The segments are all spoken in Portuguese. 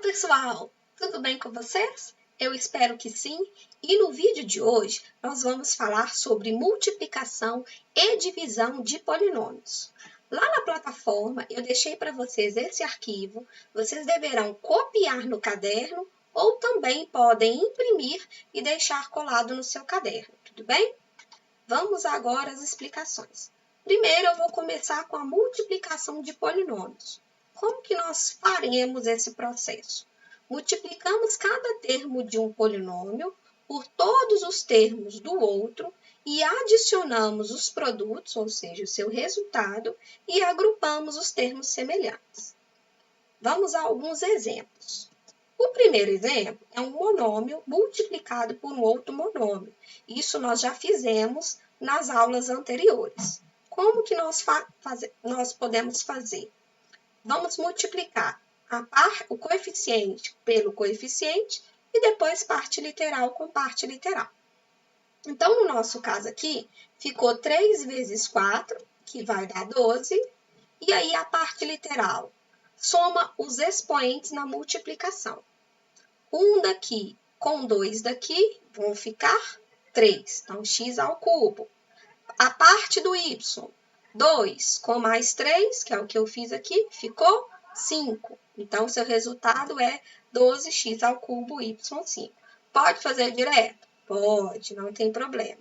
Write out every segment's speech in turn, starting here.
pessoal, tudo bem com vocês? Eu espero que sim. E no vídeo de hoje nós vamos falar sobre multiplicação e divisão de polinômios. Lá na plataforma eu deixei para vocês esse arquivo, vocês deverão copiar no caderno ou também podem imprimir e deixar colado no seu caderno, tudo bem? Vamos agora às explicações. Primeiro eu vou começar com a multiplicação de polinômios. Como que nós faremos esse processo? Multiplicamos cada termo de um polinômio por todos os termos do outro e adicionamos os produtos, ou seja, o seu resultado, e agrupamos os termos semelhantes. Vamos a alguns exemplos. O primeiro exemplo é um monômio multiplicado por um outro monômio. Isso nós já fizemos nas aulas anteriores. Como que nós podemos fazer? Vamos multiplicar o coeficiente pelo coeficiente e depois parte literal com parte literal. Então, no nosso caso aqui, ficou 3 vezes 4, que vai dar 12, e aí a parte literal soma os expoentes na multiplicação. 1 daqui com 2 daqui vão ficar 3, então x ao cubo. A parte do y, 2 com mais 3, que é o que eu fiz aqui, ficou 5. Então, seu resultado é 12x ao cubo y5. Pode fazer direto? Pode, não tem problema.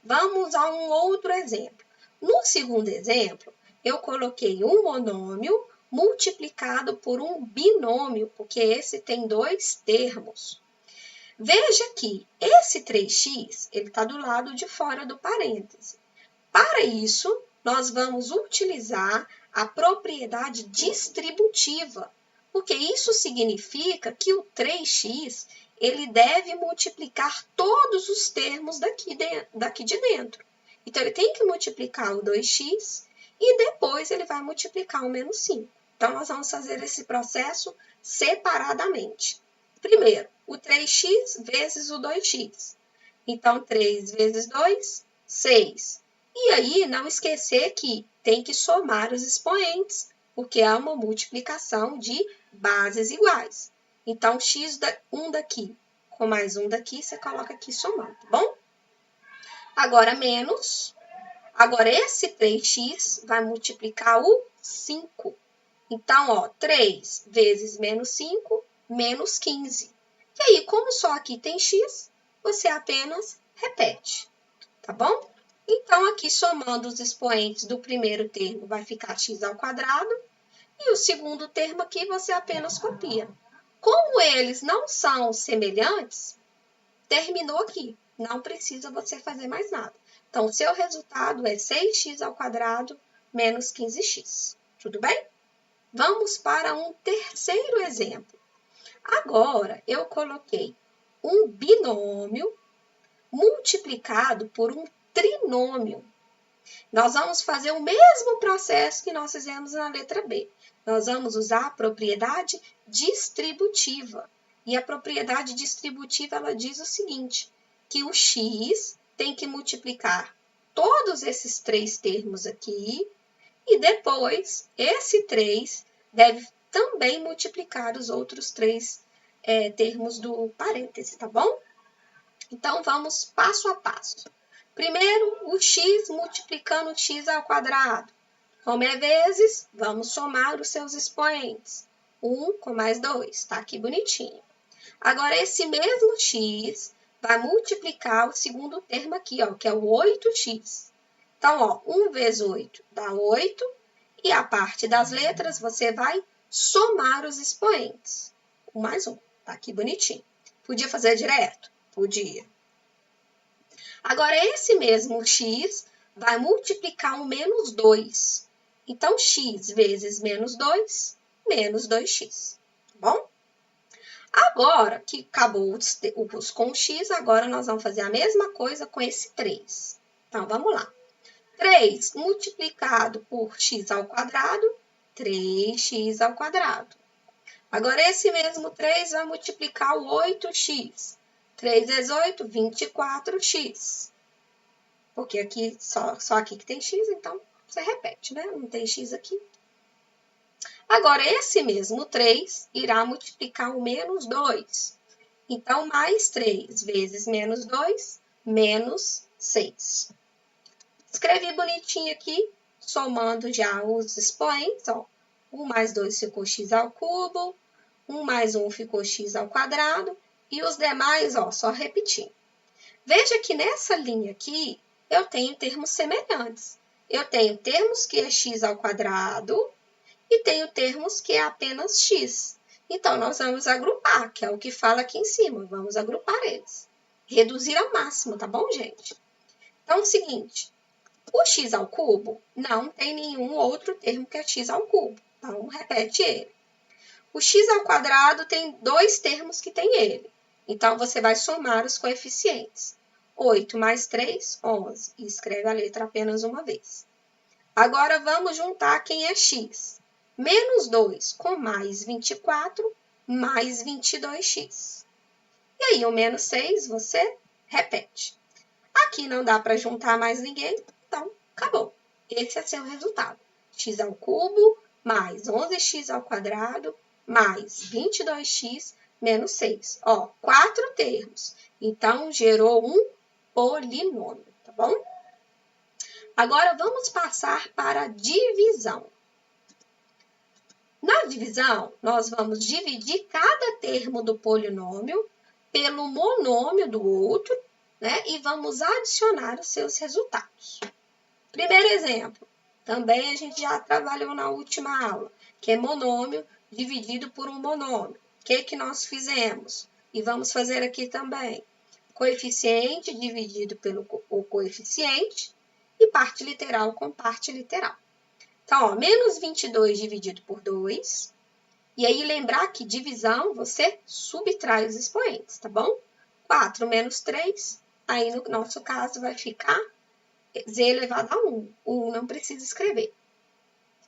Vamos a um outro exemplo. No segundo exemplo, eu coloquei um monômio multiplicado por um binômio, porque esse tem dois termos. Veja que esse 3x, ele está do lado de fora do parêntese. Para isso, nós vamos utilizar a propriedade distributiva, porque isso significa que o 3x, ele deve multiplicar todos os termos daqui de dentro. Então, ele tem que multiplicar o 2x e depois ele vai multiplicar o menos 5. Então, nós vamos fazer esse processo separadamente. Primeiro, o 3x vezes o 2x. Então, 3 vezes 2, 6. E aí, não esquecer que tem que somar os expoentes, porque é uma multiplicação de bases iguais. Então, um daqui com mais um daqui, você coloca aqui somando, tá bom? Agora, menos. Agora, esse 3x vai multiplicar o 5. Então, ó, 3 vezes menos 5, menos 15. E aí, como só aqui tem x, você apenas repete, tá bom? Então, aqui somando os expoentes do primeiro termo, vai ficar x ao quadrado. E o segundo termo aqui, você apenas copia. Como eles não são semelhantes, terminou aqui. Não precisa você fazer mais nada. Então, o seu resultado é 6x ao quadrado menos 15x. Tudo bem? Vamos para um terceiro exemplo. Agora, eu coloquei um binômio multiplicado por um trinômio. Nós vamos fazer o mesmo processo que nós fizemos na letra B. Nós vamos usar a propriedade distributiva. E a propriedade distributiva, ela diz o seguinte, que o x tem que multiplicar todos esses três termos aqui, e depois, esse 3 deve também multiplicar os outros três termos do parêntese, tá bom? Então, vamos passo a passo. Primeiro, o x multiplicando x ao quadrado. Como é vezes, vamos somar os seus expoentes. 1 com mais 2, tá aqui bonitinho. Agora, esse mesmo x vai multiplicar o segundo termo aqui, ó, que é o 8x. Então, ó, 1 vezes 8 dá 8, e a parte das letras você vai somar os expoentes. 1 mais 1, tá aqui bonitinho. Podia fazer direto? Podia. Agora, esse mesmo x vai multiplicar o menos 2. Então, x vezes menos 2, menos 2x. Tá bom? Agora que acabou os com o x, agora nós vamos fazer a mesma coisa com esse 3. Então, vamos lá. 3 multiplicado por x ao quadrado, 3x ao quadrado. Agora, esse mesmo 3 vai multiplicar o 8x. 3 vezes 8, 24x. Porque aqui, só aqui que tem x, então você repete, né? Não tem x aqui. Agora, esse mesmo 3 irá multiplicar o menos 2. Então, mais 3 vezes menos 2, menos 6. Escrevi bonitinho aqui, somando já os expoentes, ó. 1 mais 2 ficou x ao cubo, 1 mais 1 ficou x ao quadrado, e os demais, ó, só repetindo. Veja que nessa linha aqui, eu tenho termos semelhantes. Eu tenho termos que é x ao quadrado e tenho termos que é apenas x. Então, nós vamos agrupar, que é o que fala aqui em cima. Vamos agrupar eles. Reduzir ao máximo, tá bom, gente? Então, é o seguinte, o x ao cubo não tem nenhum outro termo que é x ao cubo. Então, repete ele. O x ao quadrado tem 2 termos que tem ele. Então, você vai somar os coeficientes. 8 mais 3, 11. E escreve a letra apenas uma vez. Agora, vamos juntar quem é x. Menos 2 com mais 24, mais 22x. E aí, o menos 6, você repete. Aqui não dá para juntar mais ninguém, então acabou. Esse é seu resultado. X ao cubo mais 11x ao quadrado mais 22x menos 6. Ó, 4 termos. Então, gerou um polinômio, tá bom? Agora, vamos passar para a divisão. Na divisão, nós vamos dividir cada termo do polinômio pelo monômio do outro, né? E vamos adicionar os seus resultados. Primeiro exemplo, também a gente já trabalhou na última aula, que é monômio dividido por um monômio. O que nós fizemos? E vamos fazer aqui também. Coeficiente dividido pelo coeficiente e parte literal com parte literal. Então, ó, menos 22 dividido por 2. E aí, lembrar que divisão, você subtrai os expoentes, tá bom? 4 menos 3, aí no nosso caso vai ficar z elevado a 1. O 1 não precisa escrever.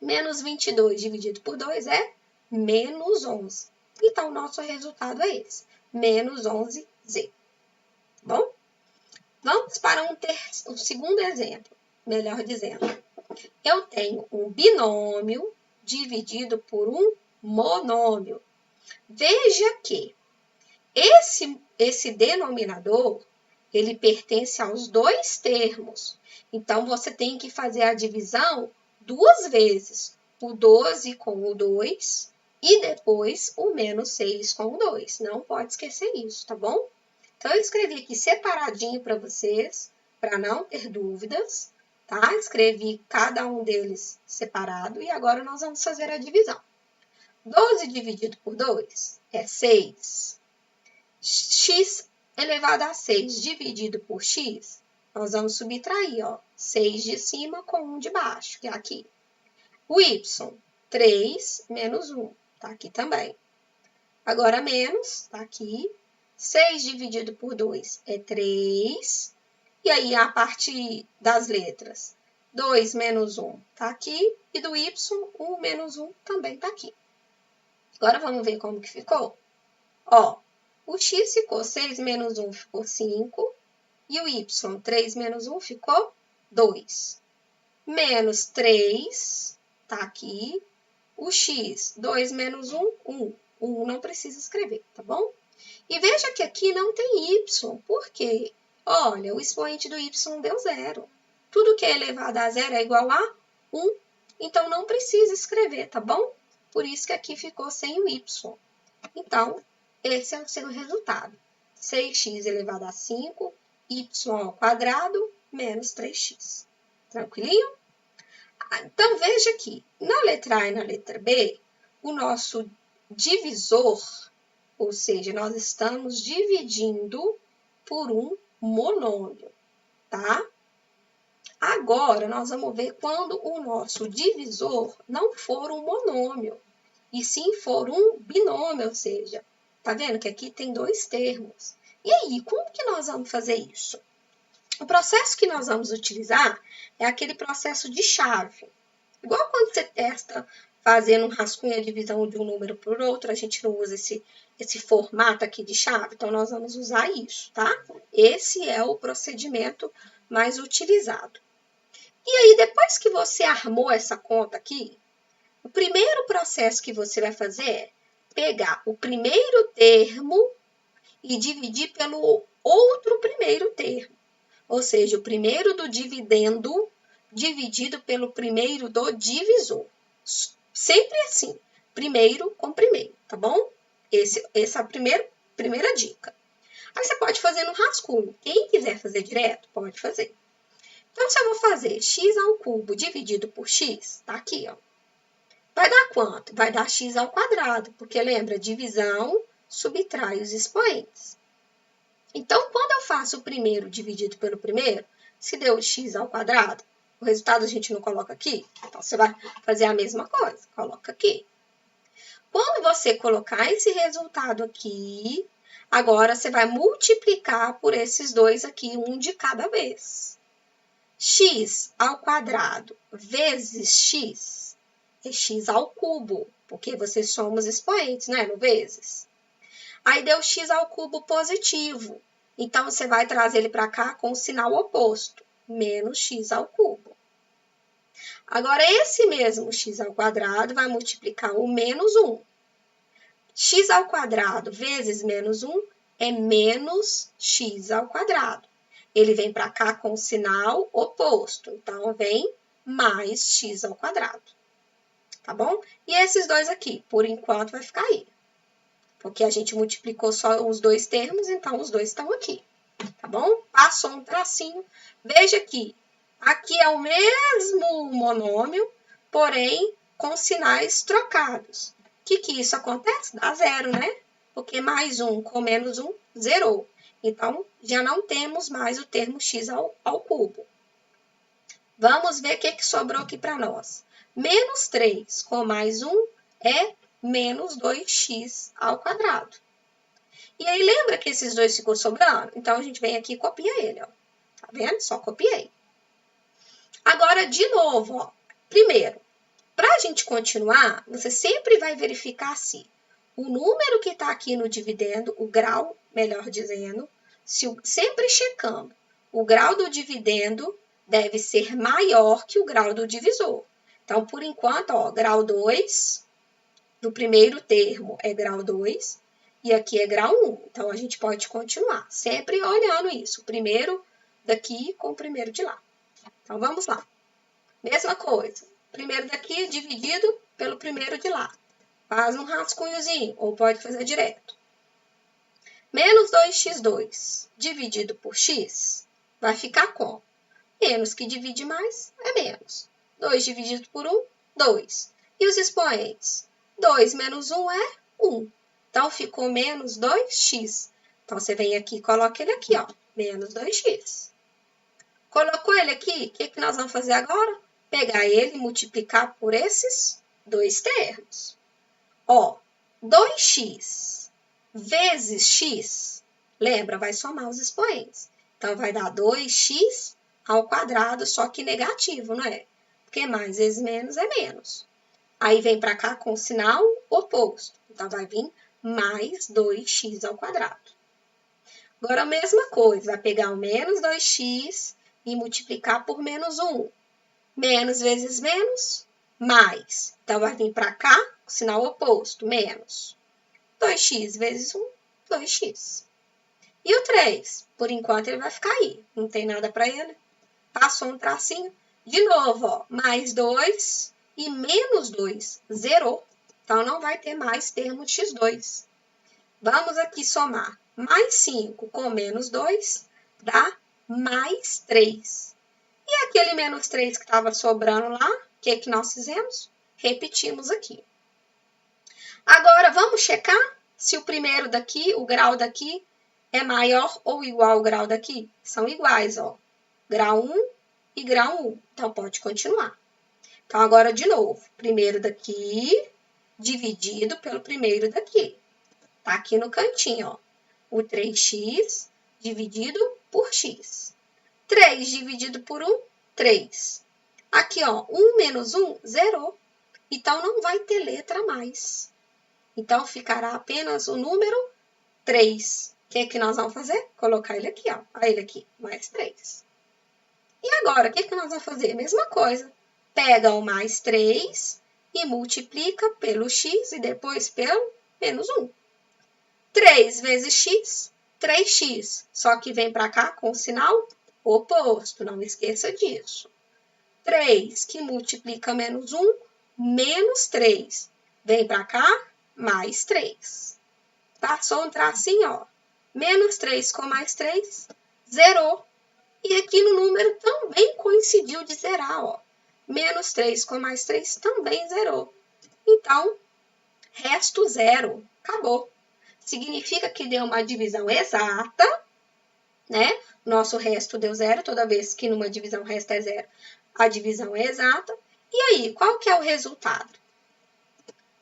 Menos 22 dividido por 2 é menos 11. Então, o nosso resultado é esse, menos 11z. Bom? Vamos para um segundo exemplo, melhor dizendo. Eu tenho um binômio dividido por um monômio. Veja que esse denominador, ele pertence aos 2 termos. Então, você tem que fazer a divisão 2 vezes. O 12 com o 2 e depois o menos 6 com o 2. Não pode esquecer isso, tá bom? Então, eu escrevi aqui separadinho para vocês, para não ter dúvidas, tá? Escrevi cada um deles separado e agora nós vamos fazer a divisão. 12 dividido por 2 é 6. X elevado a 6 dividido por x, nós vamos subtrair, ó, 6 de cima com 1 de baixo, que é aqui. O y, 3 menos 1, tá aqui também. Agora, menos, tá aqui. 6 dividido por 2 é 3. E aí, a parte das letras, 2 menos 1 tá aqui. E do y, 1 menos 1 também tá aqui. Agora, vamos ver como que ficou? Ó, o x ficou 6 menos 1 ficou 5. E o y, 3 menos 1 ficou 2. Menos 3, tá aqui. O x, 2 menos 1, 1. O 1 não precisa escrever, tá bom? E veja que aqui não tem y. Por quê? Olha, o expoente do y deu 0. Tudo que é elevado a 0 é igual a 1. Então, não precisa escrever, tá bom? Por isso que aqui ficou sem o y. Então, esse é o seu resultado. 6x elevado a 5, y ao quadrado, menos 3x. Tranquilinho? Então, veja aqui. Na letra A e na letra B, o nosso divisor, ou seja, nós estamos dividindo por um monômio, tá? Agora, nós vamos ver quando o nosso divisor não for um monômio, e sim for um binômio, ou seja, tá vendo que aqui tem 2 termos. E aí, como que nós vamos fazer isso? O processo que nós vamos utilizar é aquele processo de chave. Igual quando você testa fazendo um rascunho a divisão de um número por outro, a gente não usa esse formato aqui de chave, então nós vamos usar isso, tá? Esse é o procedimento mais utilizado. E aí, depois que você armou essa conta aqui, O primeiro processo que você vai fazer é pegar o primeiro termo e dividir pelo outro primeiro termo. Ou seja, o primeiro do dividendo dividido pelo primeiro do divisor. Sempre assim, primeiro com primeiro, tá bom? Essa é a primeira dica. Aí você pode fazer no rascunho. Quem quiser fazer direto, pode fazer. Então, se eu vou fazer x ao cubo dividido por x, tá aqui, ó. Vai dar quanto? Vai dar x ao quadrado, porque lembra, divisão subtrai os expoentes. Então, quando eu faço o primeiro dividido pelo primeiro, se deu x ao quadrado, o resultado a gente não coloca aqui? Então, você vai fazer a mesma coisa, coloca aqui. Quando você colocar esse resultado aqui, agora você vai multiplicar por esses dois aqui, um de cada vez. X ao quadrado vezes x é x ao cubo, porque vocês somos expoentes, né? No vezes. Aí deu x ao cubo positivo. Então, você vai trazer ele para cá com o sinal oposto, menos x ao cubo. Agora, esse mesmo x ao quadrado vai multiplicar o menos 1. X ao quadrado vezes menos 1 é menos x ao quadrado. Ele vem para cá com o sinal oposto. Então, vem mais x ao quadrado. Tá bom? E esses dois aqui, por enquanto, vai ficar aí. Porque a gente multiplicou só os dois termos, então os dois estão aqui. Tá bom? Passou um tracinho. Veja aqui. Aqui é o mesmo monômio, porém com sinais trocados. O que isso acontece? Dá zero, né? Porque mais 1 com menos 1, zerou. Então, já não temos mais o termo x ao cubo. Vamos ver o que sobrou aqui para nós. Menos 3 com mais 1 é menos 2x ao quadrado. E aí, lembra que esses dois ficou sobrando? Então, a gente vem aqui e copia ele, ó. Tá vendo? Só copiei. Agora, de novo, ó. Primeiro, para a gente continuar, você sempre vai verificar se o número que está aqui no dividendo, o grau, melhor dizendo, sempre checando, o grau do dividendo deve ser maior que o grau do divisor. Então, por enquanto, ó, grau 2 do primeiro termo é grau 2 e aqui é grau 1. Então, a gente pode continuar, sempre olhando isso, o primeiro daqui com o primeiro de lá. Então, vamos lá. Mesma coisa, primeiro daqui dividido pelo primeiro de lá. Faz um rascunhozinho, ou pode fazer direto. Menos 2x2 dividido por x vai ficar como? Menos que divide mais é menos. 2 dividido por 1, 2. E os expoentes? 2 menos 1 é 1. Então, ficou menos 2x. Então, você vem aqui e coloca ele aqui, ó, menos 2x. Colocou ele aqui, o que nós vamos fazer agora? Pegar ele e multiplicar por esses dois termos. Ó, 2x vezes x, lembra, vai somar os expoentes. Então, vai dar 2x ao quadrado, só que negativo, não é? Porque mais vezes menos é menos. Aí, vem para cá com o sinal oposto. Então, vai vir mais 2x ao quadrado. Agora, a mesma coisa, vai pegar o menos 2x e multiplicar por menos 1. Menos vezes menos, mais. Então, vai vir para cá, sinal oposto, menos. 2x vezes 1, 2x. E o 3? Por enquanto, ele vai ficar aí. Não tem nada para ele. Passou um tracinho. De novo, ó, mais 2 e menos 2. Zerou. Então, não vai ter mais termo de x2. Vamos aqui somar. Mais 5 com menos 2 dá mais 3. E aquele menos 3 que estava sobrando lá, o que nós fizemos? Repetimos aqui. Agora, vamos checar se o primeiro daqui, o grau daqui, é maior ou igual ao grau daqui? São iguais, ó. Grau 1 e grau 1. Então, pode continuar. Então, agora, de novo, primeiro daqui dividido pelo primeiro daqui. Tá aqui no cantinho, ó. O 3x dividido por x. 3 dividido por 1, 3. Aqui, ó, 1 menos 1, zerou. Então, não vai ter letra a mais. Então, ficará apenas o número 3. O que nós vamos fazer? Colocar ele aqui, ó. Olha ele aqui, mais 3. E agora, o que nós vamos fazer? Mesma coisa. Pega o mais 3 e multiplica pelo x e depois pelo menos 1. 3 vezes x, 3x, só que vem para cá com o sinal oposto, não esqueça disso. 3 que multiplica menos 1, menos 3. Vem para cá, mais 3. Passou um tracinho, ó. Menos 3 com mais 3, zerou. E aqui no número também coincidiu de zerar, ó. Menos 3 com mais 3 também zerou. Então, resto zero. Acabou. Significa que deu uma divisão exata, né? Nosso resto deu zero, toda vez que numa divisão o resto é zero, a divisão é exata. E aí, qual que é o resultado?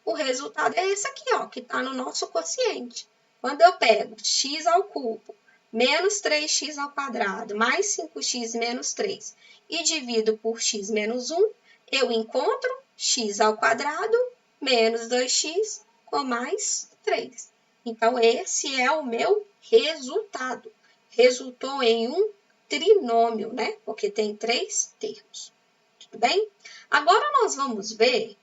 O resultado é esse aqui, ó, que está no nosso quociente. Quando eu pego x ao cubo menos 3x ao quadrado mais 5x menos 3 e divido por x menos 1, eu encontro x ao quadrado menos 2x com mais 3. Então, esse é o meu resultado. Resultou em um trinômio, né? Porque tem 3 termos. Tudo bem? Agora, nós vamos ver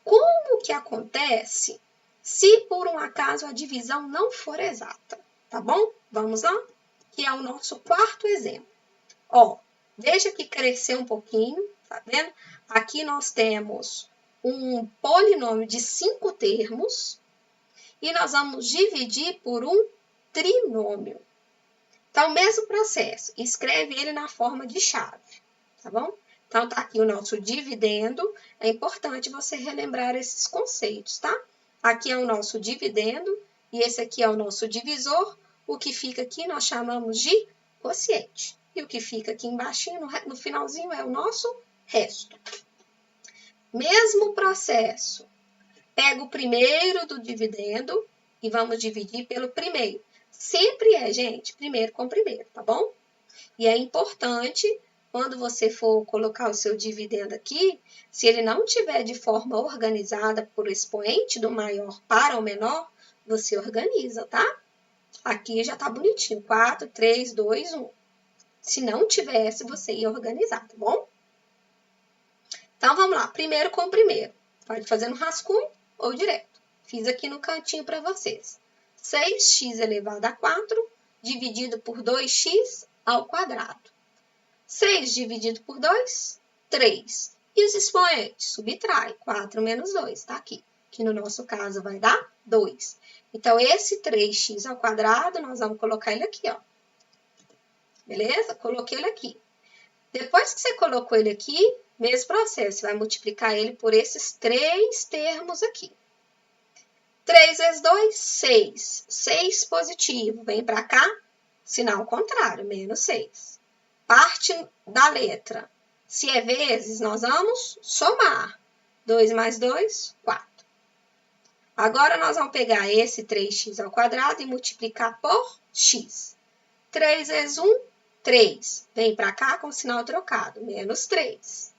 como que acontece se por um acaso a divisão não for exata, tá bom? Vamos lá? Que é o nosso quarto exemplo. Ó, veja que cresceu um pouquinho, tá vendo? Aqui nós temos um polinômio de 5 termos e nós vamos dividir por um trinômio. Então, mesmo processo, escreve ele na forma de chave, tá bom? Então, tá aqui o nosso dividendo. É importante você relembrar esses conceitos, tá? Aqui é o nosso dividendo e esse aqui é o nosso divisor. O que fica aqui nós chamamos de quociente. E o que fica aqui embaixo, no finalzinho, é o nosso resto. Mesmo processo. Pega o primeiro do dividendo e vamos dividir pelo primeiro. Sempre é, gente, primeiro com primeiro, tá bom? E é importante, quando você for colocar o seu dividendo aqui, se ele não tiver de forma organizada por expoente, do maior para o menor, você organiza, tá? Aqui já tá bonitinho, 4, 3, 2, 1. Se não tivesse, você ia organizar, tá bom? Então, vamos lá, primeiro com primeiro. Pode fazer no rascunho ou direto. Fiz aqui no cantinho para vocês. 6x elevado a 4, dividido por 2x ao quadrado. 6 dividido por 2, 3. E os expoentes? Subtrai. 4 menos 2, tá aqui. Que no nosso caso vai dar 2. Então, esse 3x ao quadrado, nós vamos colocar ele aqui, ó. Beleza? Coloquei ele aqui. Depois que você colocou ele aqui, mesmo processo, você vai multiplicar ele por esses 3 termos aqui. 3 vezes 2, 6. 6 positivo. Vem para cá, sinal contrário, menos 6. Parte da letra. Se é vezes, nós vamos somar. 2 mais 2, 4. Agora, nós vamos pegar esse 3x ao quadrado e multiplicar por x. 3 vezes 1, 3. Vem para cá com o sinal trocado, menos 3.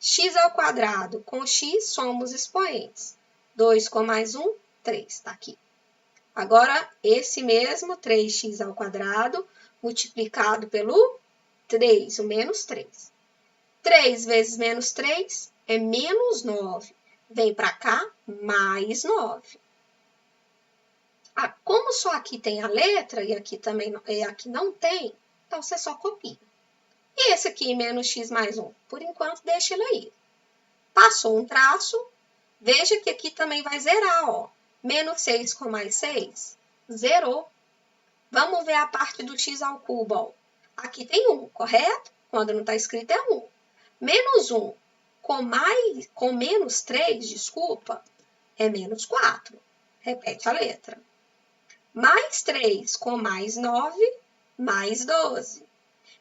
X ao quadrado com x somos expoentes. 2 com mais 1, 3, tá aqui. Agora, esse mesmo 3x ao quadrado multiplicado pelo 3, o menos 3. 3 vezes menos 3 é menos 9. Vem para cá, mais 9. Como só aqui tem a letra e aqui também aqui não tem, então você só copia. E esse aqui, menos x mais 1? Por enquanto, deixa ele aí. Passou um traço, veja que aqui também vai zerar, ó. Menos 6 com mais 6, zerou. Vamos ver a parte do x ao cubo, ó. Aqui tem 1, correto? Quando não está escrito é 1. Menos 1 com menos 3, desculpa, é menos 4. Repete a letra. Mais 3 com mais 9, mais 12.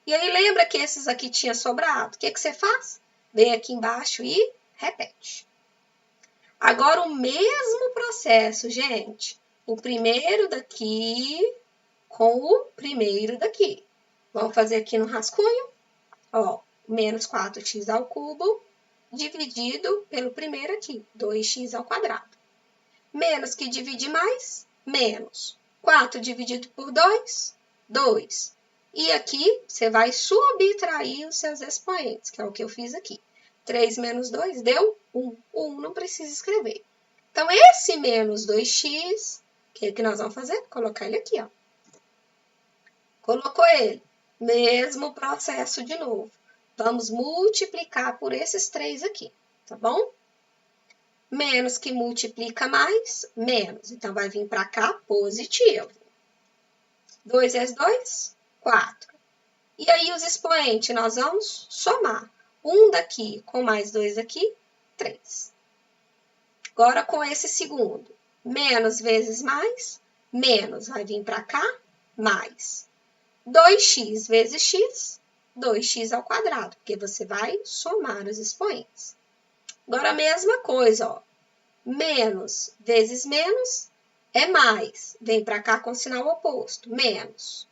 E aí, lembra que esses aqui tinha sobrado? O que você faz? Vem aqui embaixo e repete. Agora, o mesmo processo, gente. O primeiro daqui com o primeiro daqui. Vamos fazer aqui no rascunho. Ó, menos 4x ao cubo dividido pelo primeiro aqui, 2x ao quadrado. Menos que divide mais, menos. 4 dividido por 2, 2. E aqui, você vai subtrair os seus expoentes, que é o que eu fiz aqui. 3 menos 2 deu 1. O 1 não precisa escrever. Então, esse menos 2x, o que nós vamos fazer? Colocar ele aqui, ó. Colocou ele. Mesmo processo de novo. Vamos multiplicar por esses 3 aqui, tá bom? Menos que multiplica mais, menos. Então, vai vir para cá positivo. 2 vezes 2, 4. E aí, os expoentes, nós vamos somar. 1 daqui com mais 2 aqui, 3. Agora, com esse segundo. Menos vezes mais, menos. Vai vir para cá, mais. 2x vezes x, 2x ao quadrado, porque você vai somar os expoentes. Agora, a mesma coisa, ó. Menos vezes menos é mais. Vem para cá com sinal oposto, menos.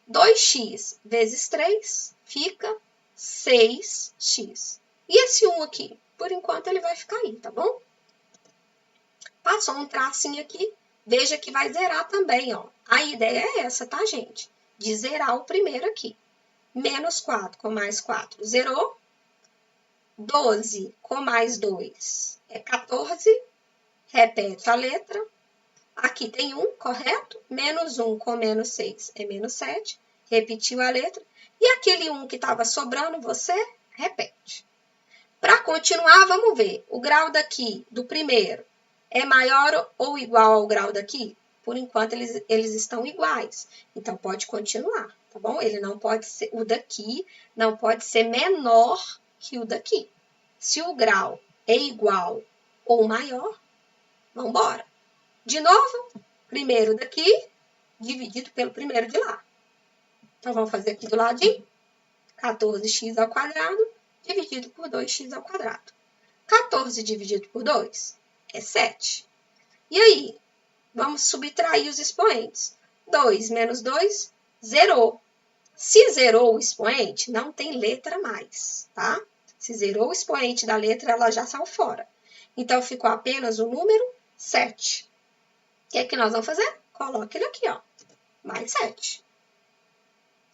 2x vezes 3 fica 6x. E esse 1 aqui? Por enquanto, ele vai ficar aí, tá bom? Passou um tracinho aqui, veja que vai zerar também, ó. A ideia é essa, tá, gente? De zerar o primeiro aqui. Menos 4 com mais 4, zerou. 12 com mais 2 é 14. Repete a letra. Aqui tem 1, correto? Menos 1 com menos 6 é menos 7. Repetiu a letra. E aquele 1 que estava sobrando, você repete. Para continuar, vamos ver. O grau daqui, do primeiro, é maior ou igual ao grau daqui? Por enquanto, eles estão iguais. Então, pode continuar, tá bom? Ele não pode ser, o daqui não pode ser menor que o daqui. Se o grau é igual ou maior, vamos embora. De novo, primeiro daqui, dividido pelo primeiro de lá. Então, vamos fazer aqui do ladinho. 14x ao quadrado, dividido por 2x ao quadrado. 14 dividido por 2 é 7. E aí, vamos subtrair os expoentes. 2 menos 2, zerou. Se zerou o expoente, não tem letra mais, tá? Se zerou o expoente da letra, ela já saiu fora. Então, ficou apenas o número 7. O que é que nós vamos fazer? Coloca ele aqui, ó. Mais 7.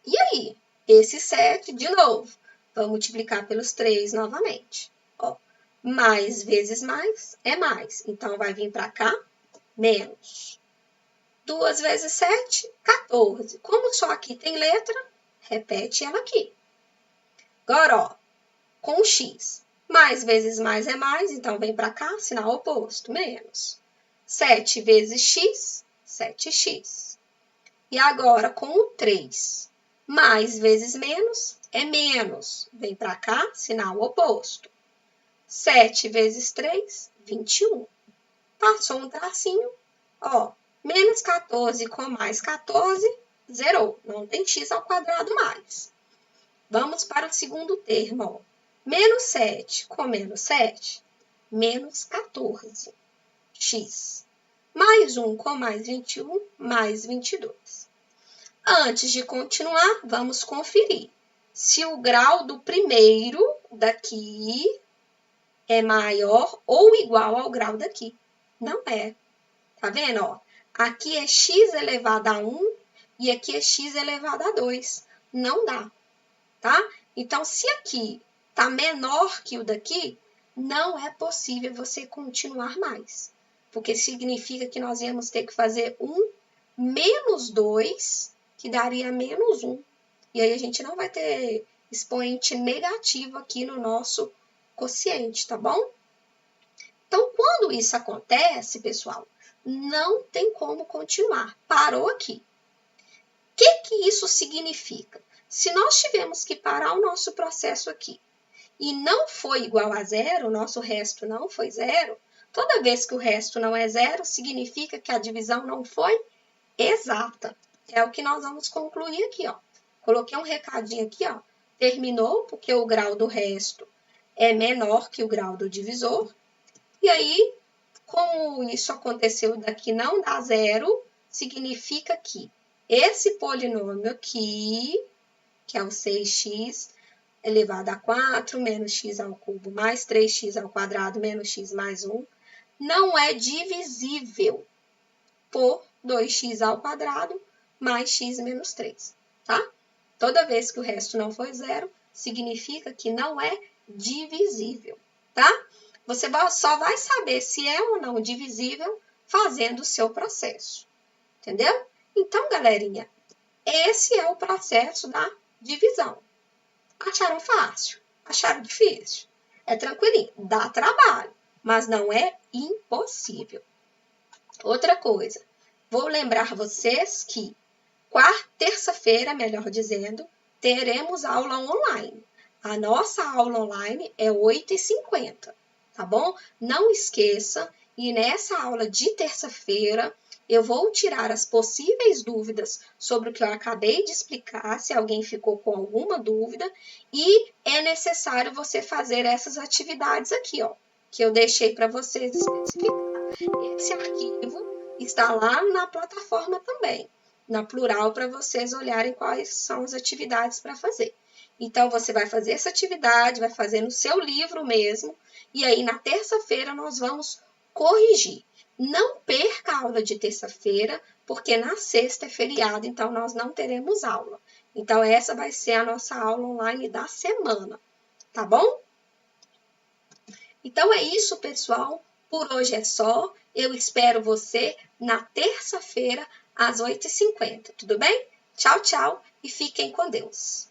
E aí? Esse 7, de novo, vamos multiplicar pelos 3 novamente. Ó, mais vezes mais é mais. Então, vai vir para cá, menos. 2 vezes 7, 14. Como só aqui tem letra, repete ela aqui. Agora, ó, com x. Mais vezes mais é mais, então vem para cá, sinal oposto, menos. 7 vezes x, 7x. E agora, com o 3. Mais vezes menos é menos. Vem para cá, sinal oposto. 7 vezes 3, 21. Passou um tracinho, ó. Menos 14 com mais 14, zerou. Não tem x ao quadrado mais. Vamos para o segundo termo, ó. Menos 7 com menos 7, menos 14. X. Mais 1 com mais 21, mais 22. Antes de continuar, vamos conferir se o grau do primeiro daqui é maior ou igual ao grau daqui. Não é. Tá vendo, ó? Aqui é x elevado a 1 e aqui é x elevado a 2. Não dá, tá? Então, se aqui tá menor que o daqui, não é possível você continuar mais. Porque significa que nós íamos ter que fazer 1 menos 2, que daria menos 1. E aí a gente não vai ter expoente negativo aqui no nosso quociente, tá bom? Então, quando isso acontece, pessoal, não tem como continuar. Parou aqui. O que isso significa? Se nós tivermos que parar o nosso processo aqui e não foi igual a zero, o nosso resto não foi zero, toda vez que o resto não é zero, significa que a divisão não foi exata. É o que nós vamos concluir aqui, ó. Coloquei um recadinho aqui, ó. Terminou, porque o grau do resto é menor que o grau do divisor. E aí, como isso aconteceu daqui não dá zero, significa que esse polinômio aqui, que é o 6x elevado a 4 menos x ao cubo mais 3x ao quadrado menos x mais 1, não é divisível por 2x ao quadrado mais x menos 3, tá? Toda vez que o resto não for zero, significa que não é divisível, tá? Você só vai saber se é ou não divisível fazendo o seu processo, entendeu? Então, galerinha, esse é o processo da divisão. Acharam fácil? Acharam difícil? É tranquilinho, dá trabalho, mas não é impossível. Outra coisa, vou lembrar vocês que terça-feira, melhor dizendo, teremos aula online. A nossa aula online é 8h50, tá bom? Não esqueça, e nessa aula de terça-feira, eu vou tirar as possíveis dúvidas sobre o que eu acabei de explicar, se alguém ficou com alguma dúvida, e é necessário você fazer essas atividades aqui, ó, que eu deixei para vocês especificar. Esse arquivo está lá na plataforma também, na Plural, para vocês olharem quais são as atividades para fazer. Então, você vai fazer essa atividade, vai fazer no seu livro mesmo, e aí na terça-feira nós vamos corrigir. Não perca a aula de terça-feira, porque na sexta é feriado, então nós não teremos aula. Então, essa vai ser a nossa aula online da semana, tá bom? Então é isso, pessoal. Por hoje é só. Eu espero você na terça-feira, às 8h50. Tudo bem? Tchau, tchau e fiquem com Deus.